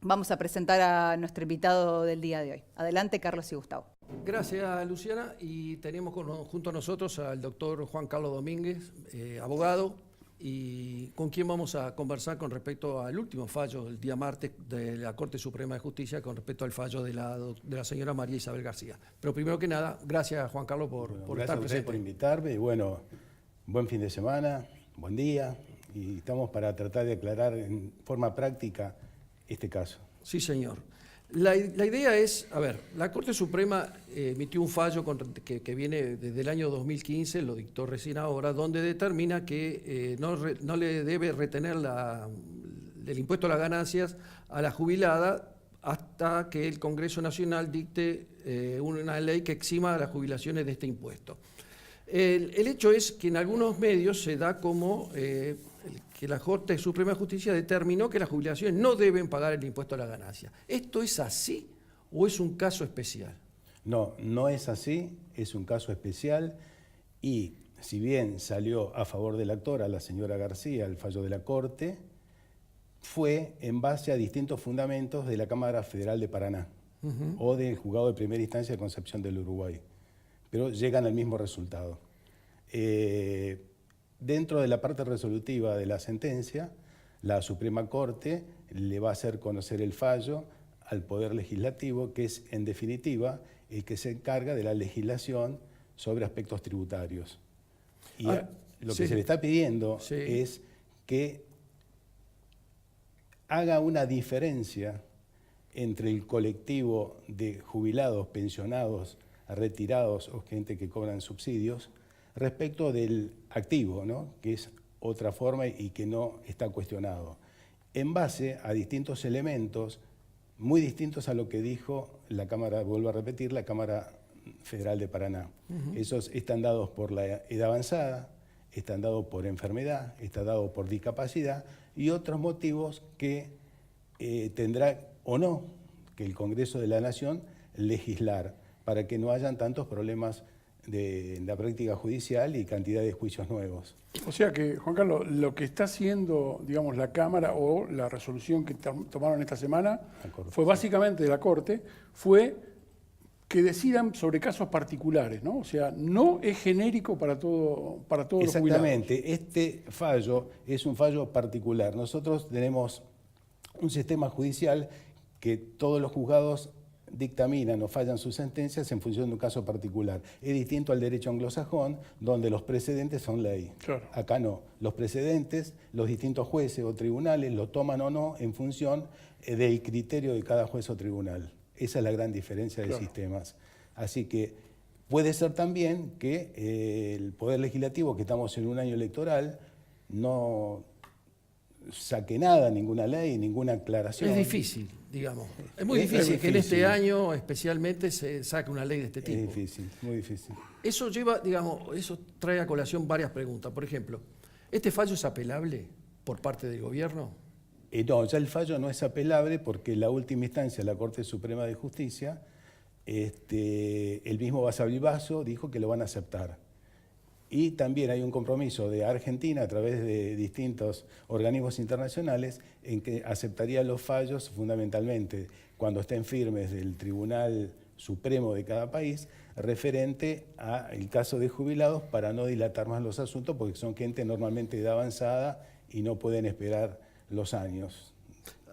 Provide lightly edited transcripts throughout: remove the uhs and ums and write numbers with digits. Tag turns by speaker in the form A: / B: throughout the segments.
A: vamos a presentar a nuestro invitado del día de hoy. Adelante, Carlos y Gustavo.
B: Gracias, Luciana. Y tenemos junto a nosotros al doctor Juan Carlos Domínguez, abogado, y con quien vamos a conversar con respecto al último fallo del día martes de la Corte Suprema de Justicia con respecto al fallo de la señora María Isabel García. Pero primero que nada, gracias, Juan Carlos, por estar presente.
C: Gracias por invitarme y bueno, buen fin de semana, buen día, y estamos para tratar de aclarar en forma práctica este caso.
B: Sí, señor. La idea es, a ver, la Corte Suprema emitió un fallo que viene desde el año 2015, lo dictó recién ahora, donde determina que no le debe retener el impuesto a las ganancias a la jubilada hasta que el Congreso Nacional dicte una ley que exima a las jubilaciones de este impuesto. El hecho es que en algunos medios se da como que la Corte Suprema de Justicia determinó que las jubilaciones no deben pagar el impuesto a la ganancia. ¿Esto es así o es un caso especial?
C: No, no es así, es un caso especial y si bien salió a favor del actor, a la señora García, el fallo de la Corte, fue en base a distintos fundamentos de la Cámara Federal de Paraná o del Juzgado de Primera Instancia de Concepción del Uruguay, pero llegan al mismo resultado. Dentro de la parte resolutiva de la sentencia, la Suprema Corte le va a hacer conocer el fallo al Poder Legislativo, que es, en definitiva, el que se encarga de la legislación sobre aspectos tributarios. Y lo que se le está pidiendo es que haga una diferencia entre el colectivo de jubilados, pensionados, retirados o gente que cobran subsidios, respecto del activo, ¿no? Que es otra forma y que no está cuestionado, en base a distintos elementos muy distintos a lo que dijo la Cámara, vuelvo a repetir, la Cámara Federal de Paraná. Esos están dados por la edad avanzada, están dados por enfermedad, están dados por discapacidad y otros motivos que tendrá o no que el Congreso de la Nación legislar para que no hayan tantos problemas de la práctica judicial y cantidad de juicios nuevos.
D: O sea que, Juan Carlos, lo que está haciendo, digamos, la Cámara o la resolución que tomaron esta semana fue básicamente de la Corte, fue que decidan sobre casos particulares, ¿no? O sea, no es genérico para todos los jubilados.
C: Exactamente, este fallo es un fallo particular. Nosotros tenemos un sistema judicial que todos los juzgados dictaminan o fallan sus sentencias en función de un caso particular. Es distinto al derecho anglosajón, donde los precedentes son ley. Claro. Acá no. Los precedentes, los distintos jueces o tribunales lo toman o no en función del criterio de cada juez o tribunal. Esa es la gran diferencia de sistemas. Así que puede ser también que el Poder Legislativo, que estamos en un año electoral, no saque nada, ninguna ley, ninguna aclaración.
B: Es difícil, digamos. Es muy difícil que en este año especialmente se saque una ley de este tipo.
C: Es difícil, muy difícil.
B: Eso lleva, digamos, eso trae a colación varias preguntas. Por ejemplo, ¿este fallo es apelable por parte del gobierno?
C: No, ya el fallo no es apelable porque la última instancia, la Corte Suprema de Justicia, el mismo Basavilbaso dijo que lo van a aceptar. Y también hay un compromiso de Argentina a través de distintos organismos internacionales en que aceptaría los fallos fundamentalmente cuando estén firmes del Tribunal Supremo de cada país referente al caso de jubilados para no dilatar más los asuntos porque son gente normalmente de edad avanzada y no pueden esperar los años.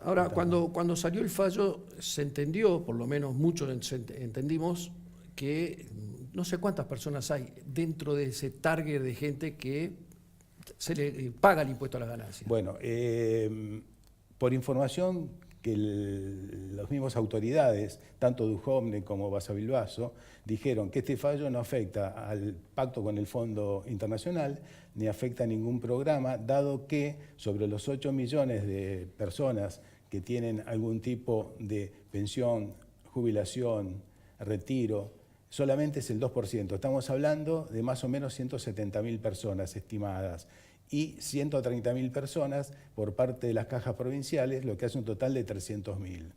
B: Ahora, cuando salió el fallo se entendió, por lo menos muchos entendimos, que no sé cuántas personas hay dentro de ese target de gente que se le paga el impuesto a las ganancias.
C: Bueno, por información que las mismas autoridades, tanto Duhovne como Basavilbaso, dijeron que este fallo no afecta al pacto con el Fondo Internacional, ni afecta a ningún programa, dado que sobre los 8 millones de personas que tienen algún tipo de pensión, jubilación, retiro, solamente es el 2%. Estamos hablando de más o menos 170.000 personas estimadas y 130.000 personas por parte de las cajas provinciales, lo que hace un total de 300.000.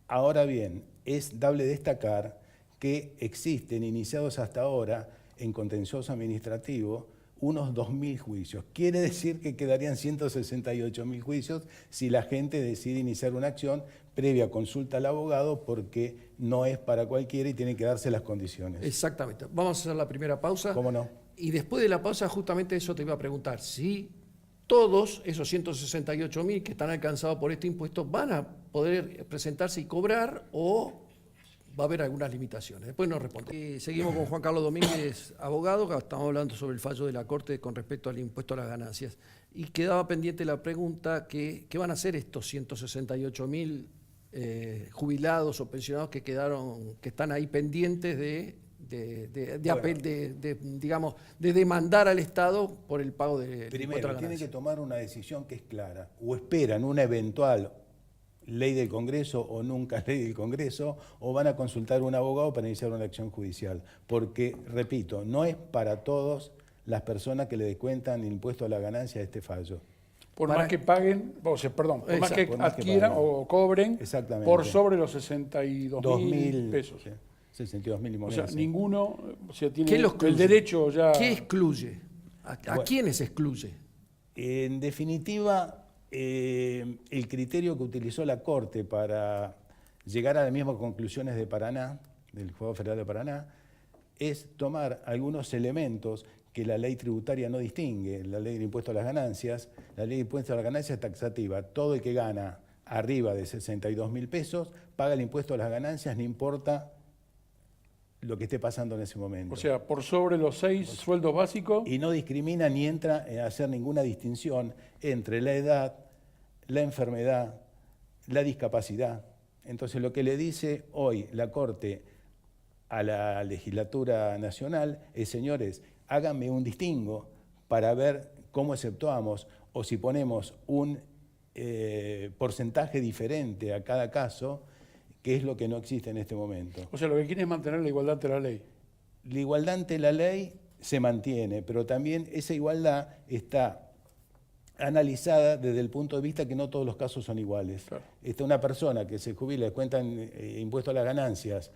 C: Ahora bien, es dable destacar que existen, iniciados hasta ahora, en contencioso administrativo, unos 2.000 juicios. Quiere decir que quedarían 168.000 juicios si la gente decide iniciar una acción previa consulta al abogado, porque no es para cualquiera y tiene que darse las condiciones.
B: Exactamente. Vamos a hacer la primera pausa.
C: ¿Cómo no?
B: Y después de la pausa, justamente eso te iba a preguntar. Si todos esos 168.000 que están alcanzados por este impuesto van a poder presentarse y cobrar, o va a haber algunas limitaciones. Después nos responde. Seguimos con Juan Carlos Domínguez, abogado, que estamos hablando sobre el fallo de la Corte con respecto al impuesto a las ganancias. Y quedaba pendiente la pregunta, ¿qué van a hacer estos 168.000 jubilados o pensionados que están ahí pendientes digamos, de demandar al Estado por el pago de impuesto a
C: Primero,
B: las
C: tienen
B: ganancias?
C: que tomar una decisión que es clara. O esperan una eventual ley del Congreso o nunca ley del Congreso, o van a consultar a un abogado para iniciar una acción judicial. Porque, repito, no es para todas las personas que le descuentan el impuesto a la ganancia de este fallo.
D: Por más que paguen, por más que adquieran o cobren por sobre los 62.000 pesos.
C: Sí, 62.000 y
D: O
C: monedas.
D: sea, ninguno tiene
B: ¿Qué lo excluye?
D: el derecho ya...
B: ¿Qué excluye? ¿A
C: Bueno.
B: quiénes excluye?
C: En definitiva, el criterio que utilizó la Corte para llegar a las mismas conclusiones de Paraná, del Juzgado Federal de Paraná, es tomar algunos elementos que la ley tributaria no distingue. La ley del impuesto a las ganancias, la ley del impuesto a las ganancias es taxativa. Todo el que gana arriba de 62.000 pesos paga el impuesto a las ganancias, no importa lo que esté pasando en ese momento.
D: O sea, por sobre los 6 sueldos básicos...
C: Y no discrimina ni entra a hacer ninguna distinción entre la edad, la enfermedad, la discapacidad. Entonces, lo que le dice hoy la Corte a la legislatura nacional es: señores, háganme un distingo para ver cómo exceptuamos, o si ponemos un porcentaje diferente a cada caso, que es lo que no existe en este momento.
D: O sea, lo que quieren es mantener la igualdad ante la ley.
C: La igualdad ante la ley se mantiene, pero también esa igualdad está analizada desde el punto de vista que no todos los casos son iguales.
D: Claro.
C: Una persona que se jubila y cuentan impuesto a las ganancias,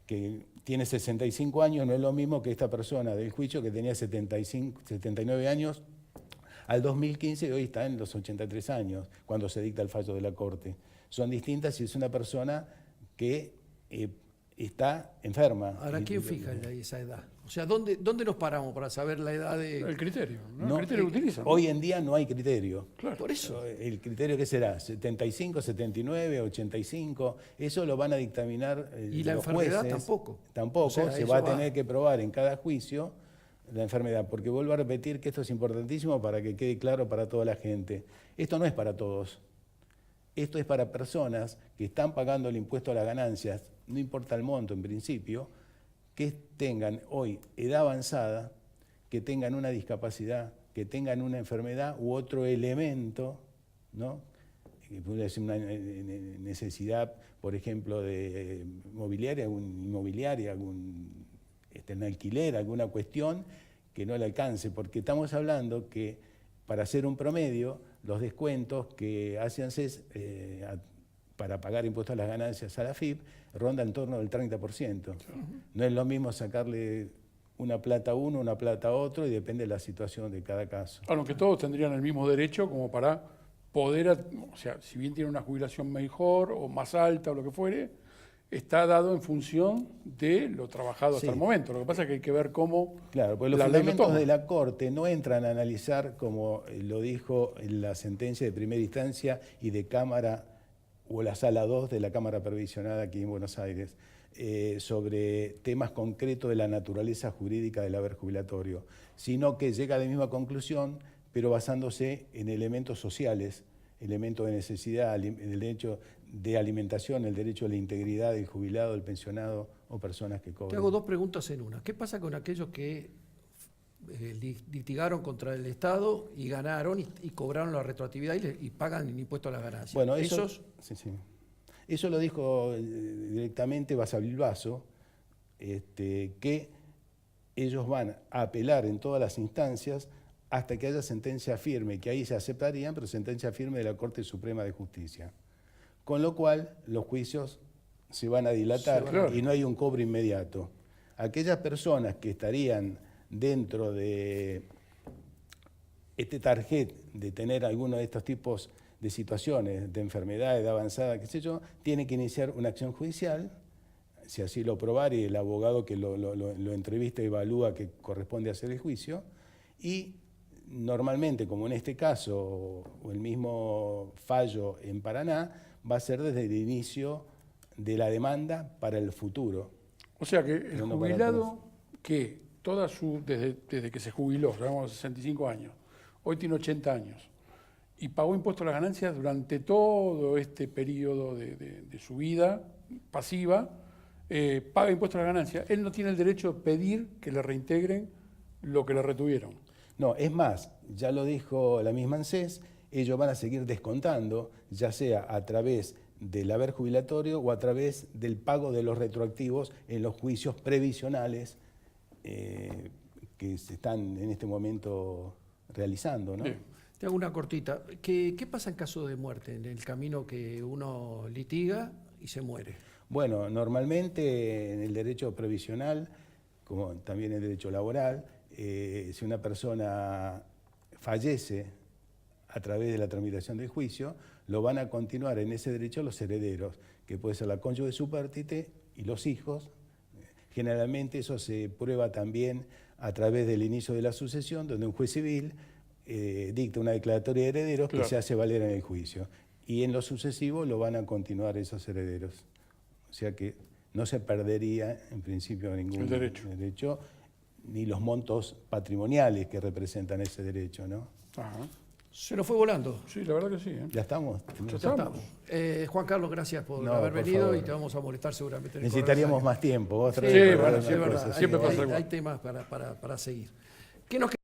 C: que tiene 65 años, no es lo mismo que esta persona del juicio que tenía 79 años al 2015 y hoy está en los 83 años, cuando se dicta el fallo de la Corte. Son distintas si es una persona que está enferma.
B: Ahora, ¿quién fija esa edad? O sea, ¿dónde nos paramos para saber la edad de...?
D: El criterio, ¿no?
C: No,
D: El criterio que utilizan.
C: Hoy en día no hay criterio.
D: Claro.
B: Por eso.
C: ¿El criterio qué será? ¿75, 79, 85? Eso lo van a dictaminar
B: ¿Y la
C: los
B: enfermedad
C: jueces.
B: tampoco?
C: Tampoco,
B: O sea,
C: se
B: eso
C: va a
B: va.
C: tener que probar en cada juicio la enfermedad, porque vuelvo a repetir que esto es importantísimo para que quede claro para toda la gente. Esto no es para todos. Esto es para personas que están pagando el impuesto a las ganancias, no importa el monto en principio, que tengan hoy edad avanzada, que tengan una discapacidad, que tengan una enfermedad u otro elemento, ¿no? Que puede ser una necesidad, por ejemplo, de mobiliaria, algún alquiler, alguna cuestión que no le alcance, porque estamos hablando que para hacer un promedio, los descuentos que hacen para pagar impuestos a las ganancias a la FIP ronda en torno del 30%. No es lo mismo sacarle una plata a uno, una plata a otro, y depende de la situación de cada caso.
D: Aunque todos tendrían el mismo derecho como para poder, o sea, si bien tienen una jubilación mejor o más alta o lo que fuere, está dado en función de lo trabajado hasta
C: Sí.
D: el momento. Lo que pasa es que hay que ver cómo
C: Claro, porque los
D: la ley lo
C: fundamentos
D: toma.
C: de la Corte no entran a analizar, como lo dijo en la sentencia de primera instancia y de Cámara, o la Sala 2 de la Cámara Previsionada aquí en Buenos Aires, sobre temas concretos de la naturaleza jurídica del haber jubilatorio, sino que llega a la misma conclusión, pero basándose en elementos sociales, elementos de necesidad, el derecho de alimentación, el derecho a la integridad del jubilado, del pensionado o personas que cobran.
B: Te hago dos preguntas en una. ¿Qué pasa con aquellos que litigaron contra el Estado y ganaron y cobraron la retroactividad y pagan el impuesto a las ganancias?
C: Bueno, eso,
B: ¿Esos?
C: sí. Eso lo dijo directamente Basavilbaso, que ellos van a apelar en todas las instancias hasta que haya sentencia firme, que ahí se aceptarían, pero sentencia firme de la Corte Suprema de Justicia. Con lo cual, los juicios se van a dilatar
D: Claro.
C: y no hay un cobro inmediato. Aquellas personas que estarían dentro de este target de tener alguno de estos tipos de situaciones, de enfermedades, de avanzada, qué sé yo, tiene que iniciar una acción judicial, si así lo probare y el abogado que lo entrevista evalúa que corresponde hacer el juicio, y normalmente, como en este caso, o el mismo fallo en Paraná, va a ser desde el inicio de la demanda para el futuro.
D: O sea que el
C: No, no, para
D: jubilado que desde que se jubiló, digamos 65 años, hoy tiene 80 años, y pagó impuestos a las ganancias durante todo este periodo de su vida pasiva, paga impuestos a las ganancias, él no tiene el derecho de pedir que le reintegren lo que le retuvieron.
C: No, es más, ya lo dijo la misma ANSES, ellos van a seguir descontando, ya sea a través del haber jubilatorio o a través del pago de los retroactivos en los juicios previsionales que se están en este momento realizando, ¿no?
D: Sí.
B: Te hago una cortita. ¿Qué pasa en caso de muerte, en el camino que uno litiga y se muere?
C: Bueno, normalmente en el derecho previsional, como también en el derecho laboral, si una persona fallece a través de la tramitación del juicio, lo van a continuar en ese derecho los herederos, que puede ser la cónyuge supérstite y los hijos. Generalmente eso se prueba también a través del inicio de la sucesión, donde un juez civil dicta una declaratoria de herederos que se hace valer en el juicio. Y en lo sucesivo lo van a continuar esos herederos. O sea que no se perdería en principio ningún derecho, ni los montos patrimoniales que representan ese derecho, ¿no?
D: Ajá.
B: Se nos fue volando.
D: Sí, la verdad que sí.
C: ¿Ya estamos?
B: Ya estamos. Juan Carlos, gracias por haber
C: por
B: venido
C: favor.
B: y te vamos a molestar seguramente. En el
C: Necesitaríamos
B: correo.
C: más tiempo. Vos
B: Sí,
C: traes
B: bueno,
C: alguna
B: sí, es
C: cosa,
B: verdad.
C: sí.
D: Siempre pasa igual.
B: Hay temas para seguir. ¿Qué nos